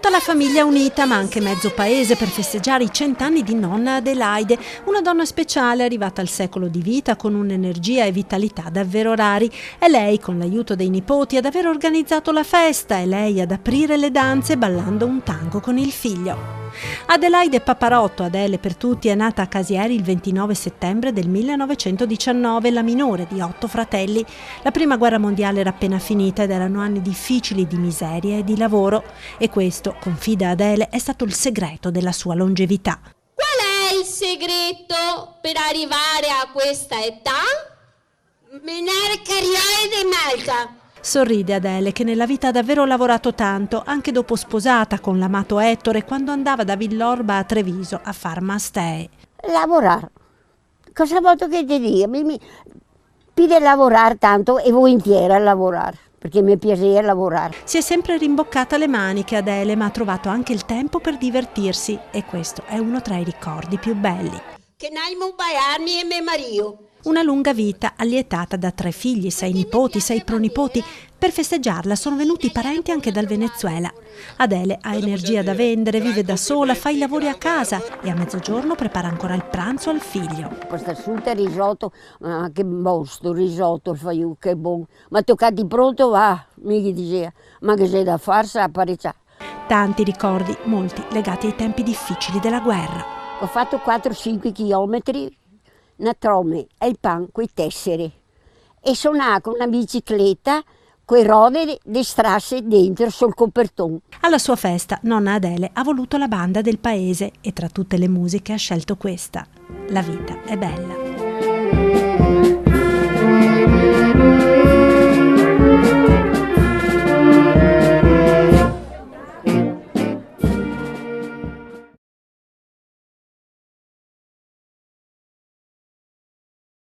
Tutta la famiglia unita, ma anche mezzo paese, per festeggiare i 100 anni di nonna Adelaide, una donna speciale arrivata al secolo di vita con un'energia e vitalità davvero rari. È lei, con l'aiuto dei nipoti, ad aver organizzato la festa, e lei ad aprire le danze ballando un tango con il figlio. Adelaide Paparotto, Adele per tutti, è nata a Casieri il 29 settembre del 1919, la minore di 8 fratelli. La prima guerra mondiale era appena finita ed erano anni difficili di miseria e di lavoro, e questo, confida Adele, è stato il segreto della sua longevità. Qual è il segreto per arrivare a questa età? Menare carriere di Malta. Sorride Adele, che nella vita ha davvero lavorato tanto, anche dopo sposata con l'amato Ettore, quando andava da Villorba a Treviso a far mastee. Lavorare. Cosa vuoi che ti dica? Mi pide lavorare tanto e volentieri a lavorare, perché mi piace lavorare. Si è sempre rimboccata le maniche Adele, ma ha trovato anche il tempo per divertirsi, e questo è uno tra i ricordi più belli. Che naimo baiarmi e mio marito. Una lunga vita, allietata da 3 figli, 6 nipoti, 6 pronipoti. Per festeggiarla sono venuti parenti anche dal Venezuela. Adele ha energia da vendere, vive da sola, fa i lavori a casa e a mezzogiorno prepara ancora il pranzo al figlio. Questa asciutta risotto, che buono sto risotto, il faiù, che buono. Ma toccati pronto, va, mi diceva, ma che c'è da fare, sa parecchia. Tanti ricordi, molti legati ai tempi difficili della guerra. Ho fatto 4-5 chilometri, una trome e il pan coi tessere. E suonavo con una bicicletta coi rode di strasse dentro sul copertone. Alla sua festa, nonna Adele ha voluto la banda del paese e tra tutte le musiche ha scelto questa. La vita è bella.